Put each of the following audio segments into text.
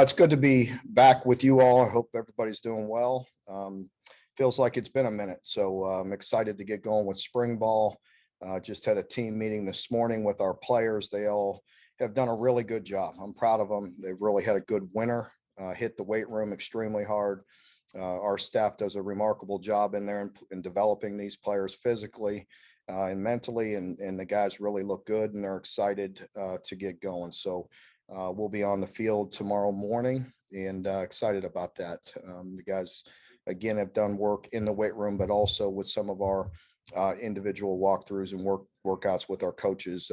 It's good to be back with you all. I hope everybody's doing well. Feels like it's been a minute, so I'm excited to get going with spring ball. Just had a team meeting this morning with our players. They all have done a really good job. I'm proud of them. They've really had a good winter, hit the weight room extremely hard. Our staff does a remarkable job in there in developing these players physically and mentally, and the guys really look good and they're excited to get going. So we'll be on the field tomorrow morning and excited about that. The guys, again, have done work in the weight room, but also with some of our individual walkthroughs and workouts with our coaches.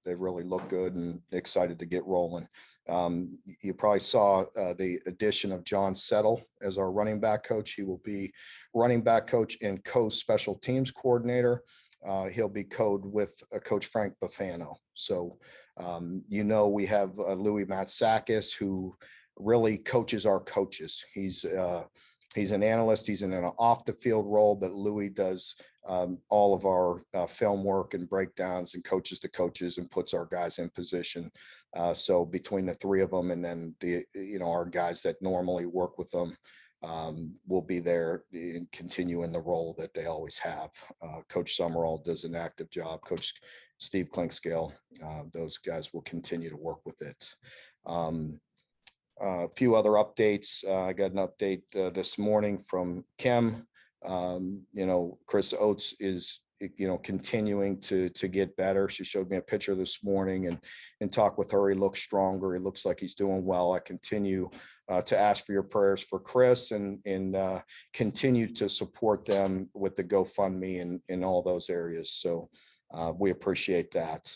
They really look good and excited to get rolling. You probably saw the addition of John Settle as our running back coach. He will be running back coach and co-special teams coordinator. He'll be code with Coach Frank Bafano. So, we have Louis Matsakis, who really coaches our coaches. He's an analyst. He's in an off the field role, but Louis does all of our film work and breakdowns and coaches to coaches and puts our guys in position. So between the three of them and then our guys that normally work with them, will be there and continue in the role that they always have. Coach Summerall does an active job. Coach Steve Clinkscale, those guys will continue to work with it. A few other updates. I got an update this morning from Kim. Chris Oates is continuing to get better. She showed me a picture this morning and talked with her. He looks stronger. He looks like he's doing well. I continue to ask for your prayers for Chris and continue to support them with the GoFundMe in all those areas. So we appreciate that.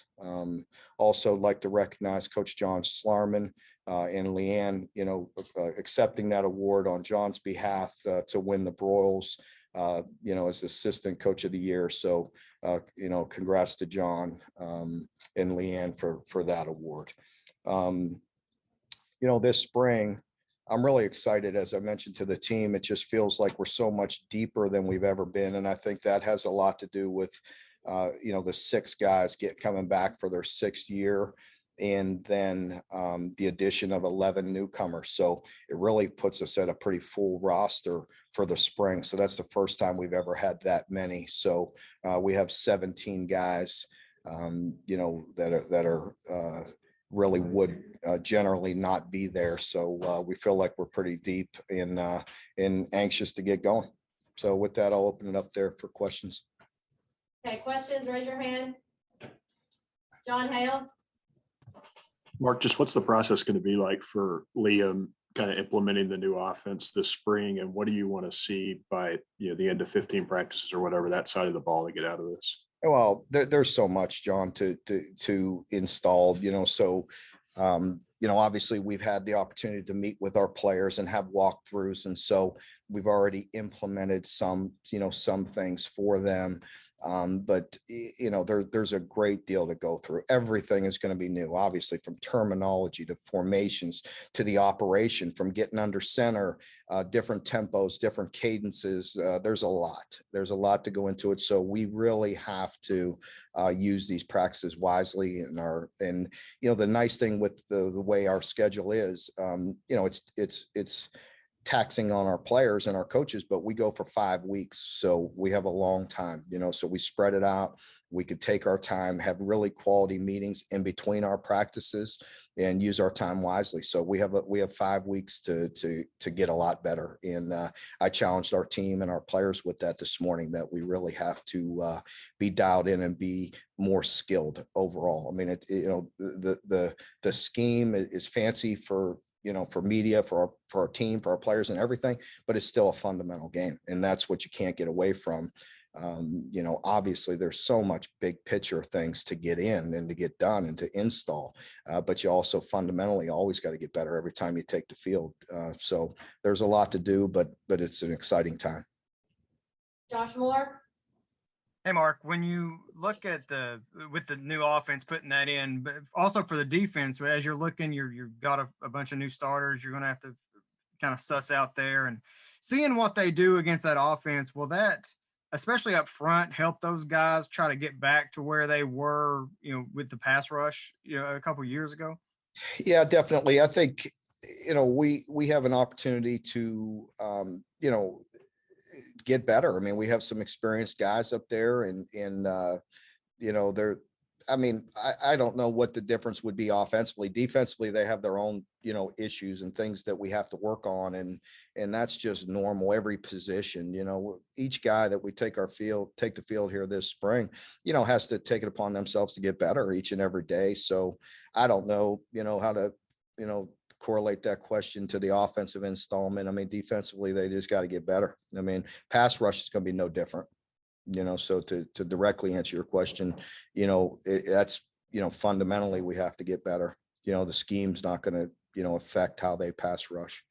Also like to recognize Coach John Slarman and Leanne, accepting that award on John's behalf to win the Broyles, as assistant coach of the year. So, congrats to John and Leanne for that award. This spring, I'm really excited. As I mentioned to the team, it just feels like we're so much deeper than we've ever been. And I think that has a lot to do with, the 6 guys coming back for their 6th year. And then the addition of 11 newcomers. So it really puts us at a pretty full roster for the spring. So that's the first time we've ever had that many. So we have 17 guys, that are really would generally not be there. So we feel like we're pretty deep and anxious to get going. So with that, I'll open it up there for questions. Okay, questions, raise your hand. John Hale. Mark, just what's the process going to be like for Liam kind of implementing the new offense this spring, and what do you want to see by the end of 15 practices or whatever that side of the ball to get out of this? Well, there's so much, John, to install. So obviously we've had the opportunity to meet with our players and have walkthroughs, and so we've already implemented some things for them. But there's a great deal to go through. Everything is going to be new, obviously, from terminology to formations to the operation, from getting under center, different tempos, different cadences. There's a lot to go into it. So we really have to use these practices wisely. And the nice thing with the way our schedule is, it's taxing on our players and our coaches, but we go for 5 weeks. So we have a long time, so we spread it out. We could take our time, have really quality meetings in between our practices and use our time wisely. So we have 5 weeks to get a lot better. And I challenged our team and our players with that this morning, that we really have to be dialed in and be more skilled overall. I mean, the scheme is fancy for media, for our team, for our players and everything, but it's still a fundamental game. And that's what you can't get away from. Obviously there's so much big picture things to get in and to get done and to install, but you also fundamentally always got to get better every time you take the field. So there's a lot to do, but it's an exciting time. Josh Moore. Hey, Mark, when you look at with the new offense, putting that in, but also for the defense, as you're looking, you've got a bunch of new starters. You're going to have to kind of suss out there and seeing what they do against that offense. Will that, especially up front, help those guys try to get back to where they were, with the pass rush, a couple of years ago? Yeah, definitely. I think we have an opportunity to, get better. I mean, we have some experienced guys up there they're, I don't know what the difference would be offensively. Defensively, they have their own, issues and things that we have to work on. And that's just normal, every position, each guy that we take the field here this spring, has to take it upon themselves to get better each and every day. So I don't know, how to, correlate that question to the offensive installment. I mean, defensively, they just got to get better. I mean, pass rush is going to be no different. So to directly answer your question, that's, fundamentally we have to get better. The scheme's not going to, affect how they pass rush.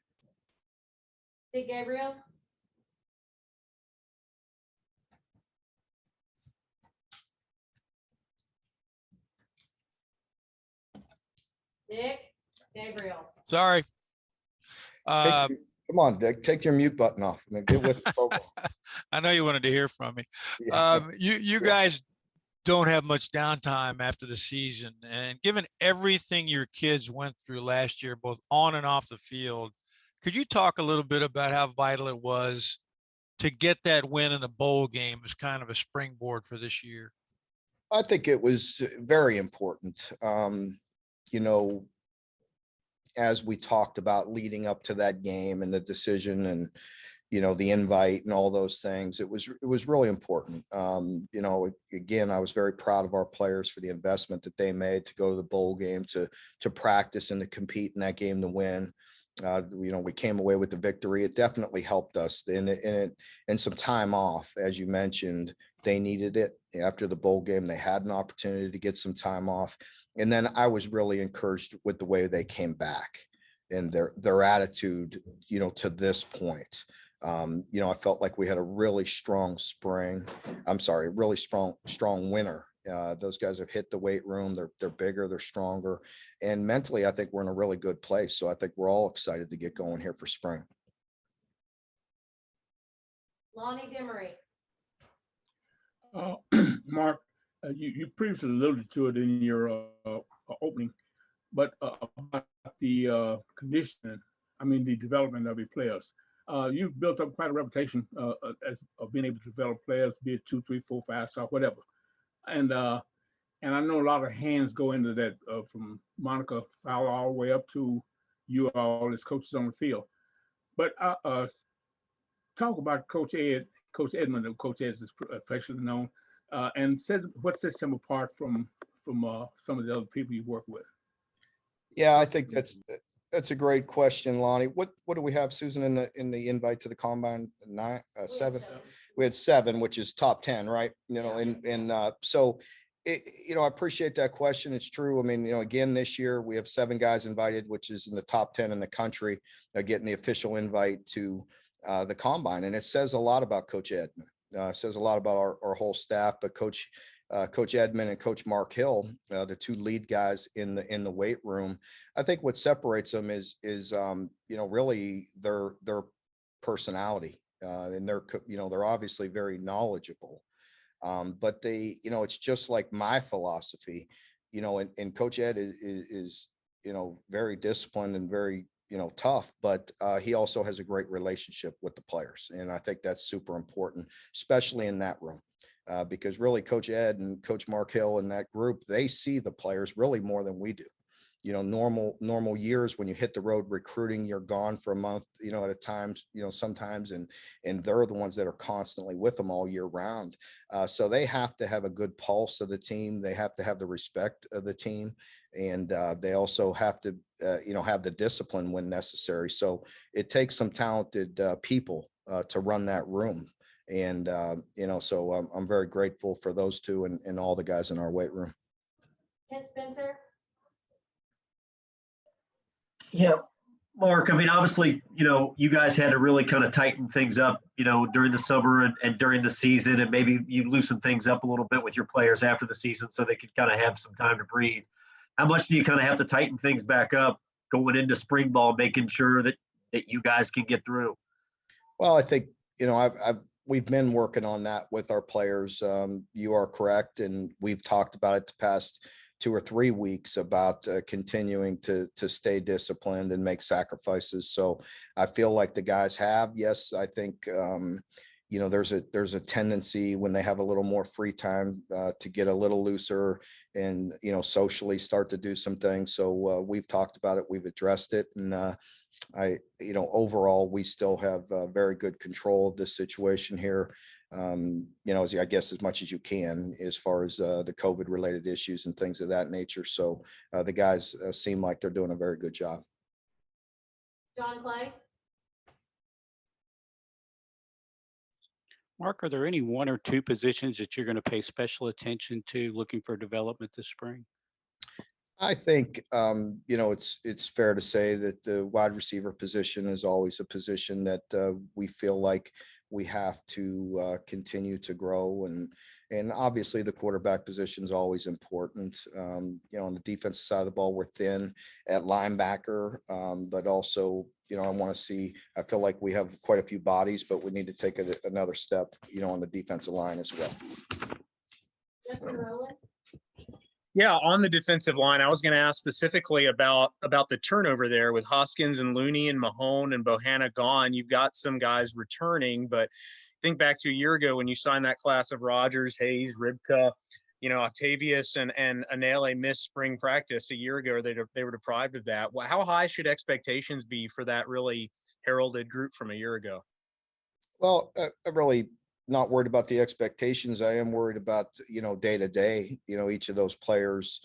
Dick Gabriel. Dick Gabriel. Sorry. Come on, Dick, take your mute button off. I mean, get with the program. I know you wanted to hear from me. Yeah. You guys don't have much downtime after the season, and given everything your kids went through last year, both on and off the field, could you talk a little bit about how vital it was to get that win in the bowl game as kind of a springboard for this year? I think it was very important. As we talked about leading up to that game and the decision and, the invite and all those things, it was really important. Again, I was very proud of our players for the investment that they made to go to the bowl game, to practice and to compete in that game to win. We came away with the victory. It definitely helped us and some time off, as you mentioned. They needed it after the bowl game. They had an opportunity to get some time off. And then I was really encouraged with the way they came back and their attitude, to this point. I felt like we had a really strong spring. I'm sorry, really strong winter. Those guys have hit the weight room. They're bigger, they're stronger. And mentally, I think we're in a really good place. So I think we're all excited to get going here for spring. Lonnie Demery. Mark, you previously alluded to it in your opening, but about the conditioning, the development of your players. You've built up quite a reputation of being able to develop players, be it 2, 3, 4, 5 star, whatever. And I know a lot of hands go into that from Monica Fowler all the way up to you all as coaches on the field. But talk about Coach Edmond, who Coach Ed is affectionately known, and said what sets him apart from some of the other people you work with. Yeah, I think that's a great question, Lonnie. What do we have, Susan, in the invite to the combine? 7? We had 7, which is top 10, right? So I appreciate that question. It's true. I mean, again, this year we have 7 guys invited, which is in the top 10 in the country, getting the official invite to the combine. And it says a lot about Coach Edmond. It says a lot about our whole staff, but Coach Edmond and Coach Mark Hill, the 2 lead guys in the weight room. I think what separates them is really their personality, and they're obviously very knowledgeable. But it's just like my philosophy, and Coach Ed is very disciplined and very, tough, but he also has a great relationship with the players. And I think that's super important, especially in that room. Because really Coach Ed and Coach Mark Hill and that group, they see the players really more than we do. Normal years when you hit the road recruiting, you're gone for a month, at a time, sometimes, and they're the ones that are constantly with them all year round. So they have to have a good pulse of the team. They have to have the respect of the team. And they also have to, have the discipline when necessary. So it takes some talented people to run that room. And, so I'm very grateful for those 2 and all the guys in our weight room. Kent Spencer. Yeah, Mark, obviously, you guys had to really kind of tighten things up, during the summer and during the season, and maybe you loosen things up a little bit with your players after the season so they could kind of have some time to breathe. How much do you kind of have to tighten things back up going into spring ball, making sure that you guys can get through? Well, I think, we've been working on that with our players. You are correct. And we've talked about it the past 2 or 3 weeks about continuing to stay disciplined and make sacrifices. So I feel like the guys have. Yes, I think there's a tendency when they have a little more free time to get a little looser and socially start to do some things. So we've talked about it, we've addressed it, and overall we still have very good control of this situation here. I guess as much as you can as far as the COVID related issues and things of that nature. So the guys seem like they're doing a very good job. John Clay? Mark, are there any 1 or 2 positions that you're going to pay special attention to looking for development this spring? I think, it's fair to say that the wide receiver position is always a position that we feel like we have to continue to grow. And obviously the quarterback position is always important. On the defensive side of the ball, we're thin at linebacker, but also, I feel like we have quite a few bodies, but we need to take another step, on the defensive line as well. Justin Rowland? Yeah, on the defensive line, I was going to ask specifically about the turnover there with Hoskins and Looney and Mahone and Bohanna gone. You've got some guys returning, but think back to a year ago when you signed that class of Rogers, Hayes, Ribka, Octavius and Anele missed spring practice a year ago. They were deprived of that. Well, how high should expectations be for that really heralded group from a year ago? Well, I'm really not worried about the expectations. I am worried about, day to day, each of those players,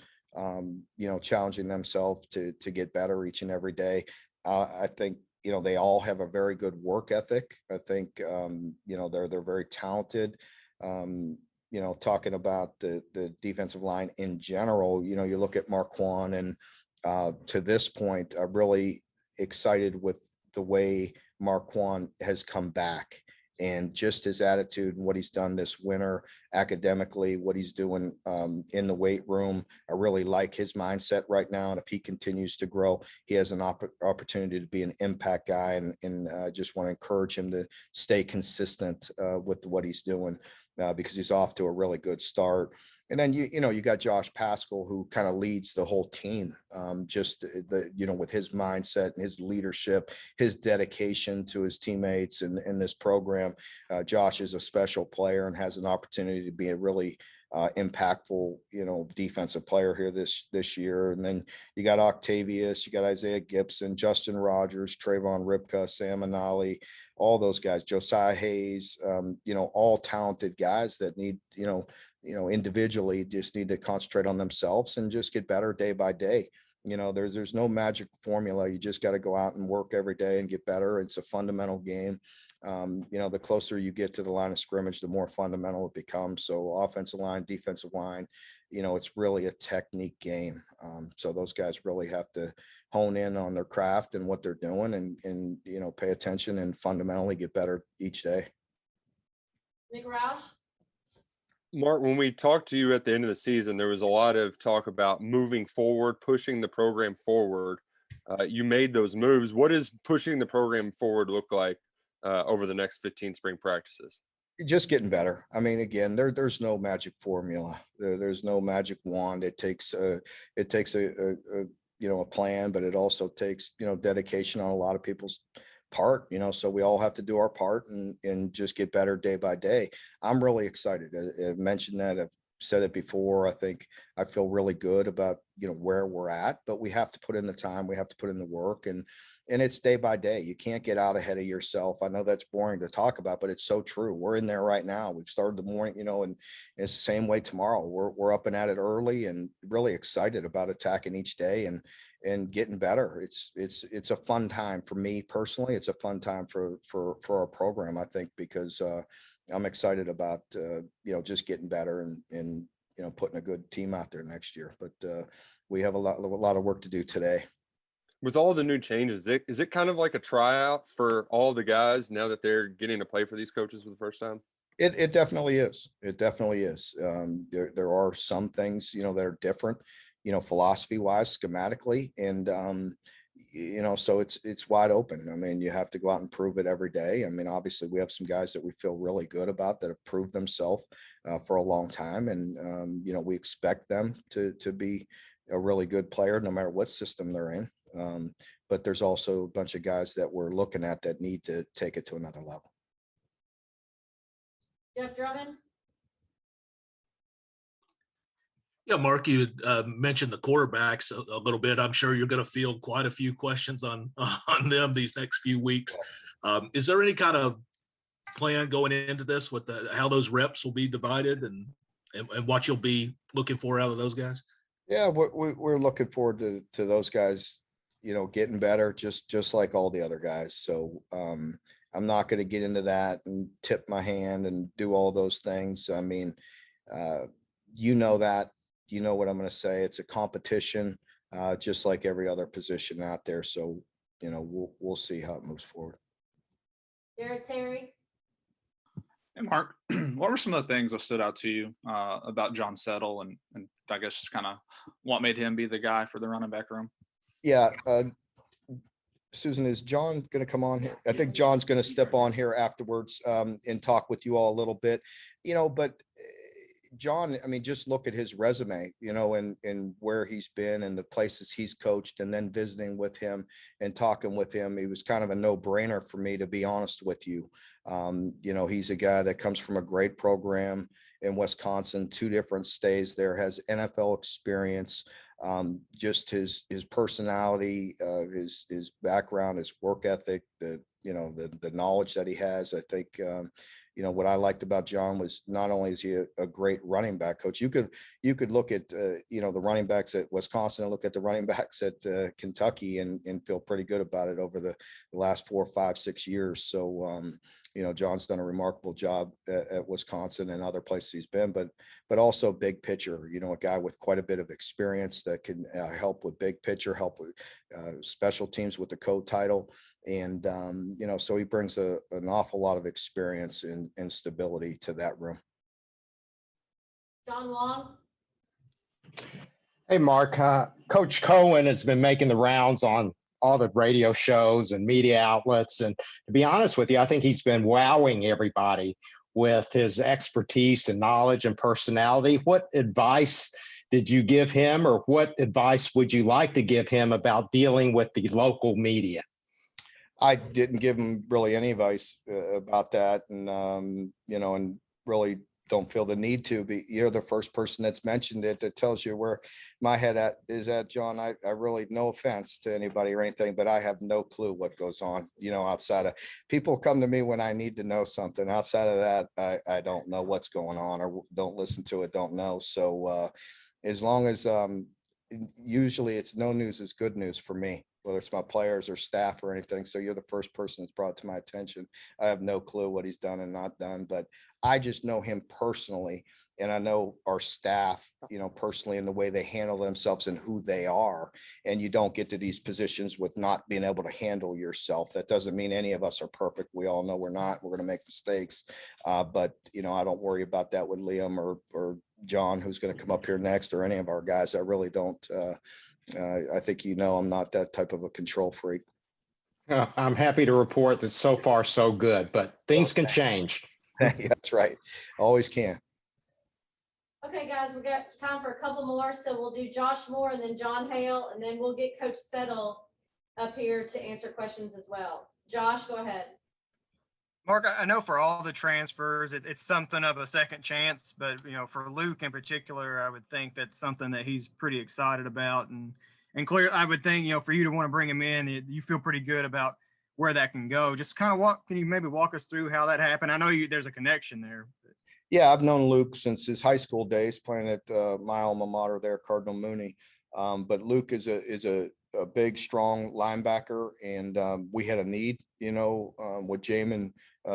challenging themselves to get better each and every day. I think, they all have a very good work ethic. I think, they're very talented. Talking about the defensive line in general, you look at Marquand and to this point, I'm really excited with the way Marquand has come back. And just his attitude and what he's done this winter academically, what he's doing in the weight room. I really like his mindset right now. And if he continues to grow, he has an opportunity to be an impact guy, and just want to encourage him to stay consistent with what he's doing because he's off to a really good start. And then, you got Josh Pascal, who kind of leads the whole team, with his mindset and his leadership, his dedication to his teammates and this program. Josh is a special player and has an opportunity to be a really impactful, defensive player here this year. And then you got Octavius, you got Isaiah Gibson, Justin Rogers, Trayvon Ribka, Sam Anali, all those guys, Josiah Hayes, all talented guys that need, individually just need to concentrate on themselves and just get better day by day. There's no magic formula. You just got to go out and work every day and get better. It's a fundamental game. The closer you get to the line of scrimmage, the more fundamental it becomes. So offensive line, defensive line, it's really a technique game. So those guys really have to hone in on their craft and what they're doing and pay attention and fundamentally get better each day. Nick Roush? Mark, when we talked to you at the end of the season, there was a lot of talk about moving forward, pushing the program forward. You made those moves. What does pushing the program forward look like over the next 15 spring practices? Just getting better. I mean, again, there's no magic formula. There's no magic wand. It takes a plan, but it also takes, dedication on a lot of people's part, so we all have to do our part and just get better day by day. I'm really excited. I've mentioned that. I've said it before. I think I feel really good about, where we're at, but we have to put in the time. We have to put in the work, and it's day by day. You can't get out ahead of yourself. I know that's boring to talk about, but it's so true. We're in there right now. We've started the morning, and it's the same way tomorrow. We're up and at it early and really excited about attacking each day and getting better. It's a fun time for me personally. It's a fun time for our program, I think, because I'm excited about just getting better and putting a good team out there next year. But we have a lot of work to do today. With all the new changes, is it kind of like a tryout for all the guys now that they're getting to play for these coaches for the first time? It definitely is. It definitely is. There are some things, that are different, philosophy wise, schematically. And, so it's wide open. I mean, you have to go out and prove it every day. I mean, obviously we have some guys that we feel really good about that have proved themselves for a long time. And, we expect them to be a really good player, no matter what system they're in. But there's also a bunch of guys that we're looking at that need to take it to another level. Jeff Drummond? Yeah, Mark, you mentioned the quarterbacks a little bit. I'm sure you're going to field quite a few questions on them these next few weeks. Is there any kind of plan going into this with how those reps will be divided and what you'll be looking for out of those guys? Yeah, we're looking forward to those guys, getting better, just like all the other guys. So I'm not going to get into that and tip my hand and do all those things. I mean, that, what I'm going to say. It's a competition, just like every other position out there. So, we'll see how it moves forward. Garrett Terry? Hey, Mark, what were some of the things that stood out to you about John Settle and I guess kind of what made him be the guy for the running back room? Yeah. Susan, is John going to come on here? I think John's going to step on here afterwards and talk with you all a little bit, but John, I mean, just look at his resume, and where he's been and the places he's coached, and then visiting with him and talking with him. He was kind of a no-brainer for me, to be honest with you. He's a guy that comes from a great program in Wisconsin, 2 different stays there, has NFL experience, just his personality, his background, his work ethic, the knowledge that he has. I think, what I liked about John was not only is he a great running back coach, you could look at, the running backs at Wisconsin and look at the running backs at Kentucky and feel pretty good about it over the last 4, 5, 6 years. So, John's done a remarkable job at Wisconsin and other places he's been, but also big picture, a guy with quite a bit of experience that can help with big picture, help with special teams with the co-title. And, so he brings an awful lot of experience and stability to that room. John Long? Hey, Mark, Coach Cohen has been making the rounds on all the radio shows and media outlets. And to be honest with you, I think he's been wowing everybody with his expertise and knowledge and personality. What advice did you give him, or what advice would you like to give him about dealing with the local media? I didn't give him really any advice about that. And, and really don't feel the need to be. You're the first person that's mentioned it. That tells you where my head is at, John. I really, no offense to anybody or anything, but I have no clue what goes on, outside of, people come to me when I need to know something. Outside of that, I don't know what's going on, or don't listen to it, don't know. So as long as usually it's no news is good news for me, whether it's my players or staff or anything. So you're the first person that's brought to my attention. I have no clue what he's done and not done, but I just know him personally. And I know our staff, personally, and the way they handle themselves and who they are. And you don't get to these positions with not being able to handle yourself. That doesn't mean any of us are perfect. We all know we're not. We're going to make mistakes. But, I don't worry about that with Liam or John, who's going to come up here next, or any of our guys. I really don't. I think, I'm not that type of a control freak. I'm happy to report that so far so good, but things can change. That's right. Always can. Okay, guys, we got time for a couple more. So we'll do Josh Moore and then John Hale, and then we'll get Coach Settle up here to answer questions as well. Josh, go ahead. Mark, I know for all the transfers, it's something of a second chance, but for Luke in particular, I would think that's something that he's pretty excited about, and clear. I would think for you to want to bring him in, you feel pretty good about where that can go. Just kind of can you maybe walk us through how that happened? I know there's a connection there. Yeah, I've known Luke since his high school days, playing at my alma mater there, Cardinal Mooney. But Luke is a big, strong linebacker, and we had a need, with Jamin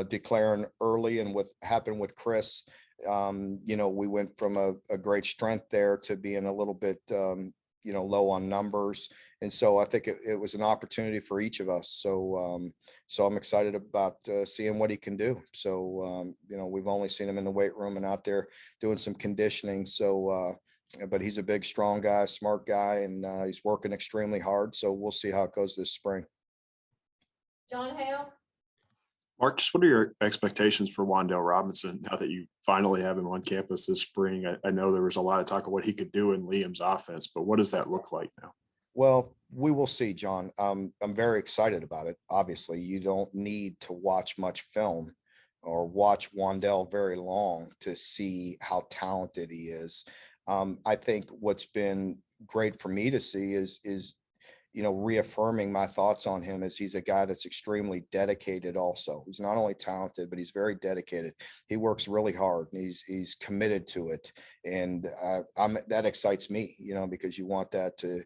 declaring early, and what happened with Chris. We went from a great strength there to being a little bit, low on numbers. And so I think it was an opportunity for each of us. So I'm excited about seeing what he can do. So, we've only seen him in the weight room and out there doing some conditioning. So but he's a big, strong guy, smart guy, and he's working extremely hard. So we'll see how it goes this spring. John Hale? Mark, just what are your expectations for Wandale Robinson now that you finally have him on campus this spring? I know there was a lot of talk of what he could do in Liam's offense, but what does that look like now? Well, we will see, John. I'm very excited about it. Obviously, you don't need to watch much film or watch Wandale very long to see how talented he is. I think what's been great for me to see is reaffirming my thoughts on him as he's a guy that's extremely dedicated also. He's not only talented, but he's very dedicated. He works really hard and he's committed to it. And that excites me, because you want that to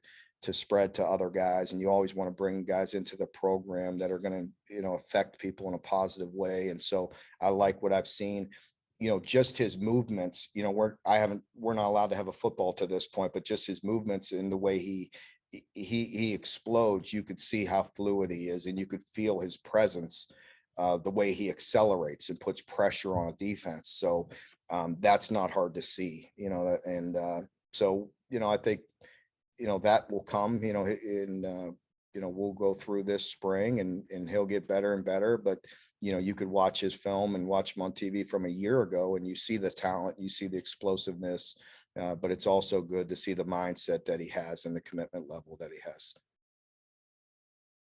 spread to other guys, and you always want to bring guys into the program that are going to, affect people in a positive way. And so I like what I've seen. Just his movements, we're not allowed to have a football to this point, but just his movements and the way he explodes, you could see how fluid he is, and you could feel his presence, the way he accelerates and puts pressure on a defense. So that's not hard to see, so, I think, that will come, we'll go through this spring and he'll get better and better. But, you could watch his film and watch him on TV from a year ago, and you see the talent, you see the explosiveness, but it's also good to see the mindset that he has and the commitment level that he has.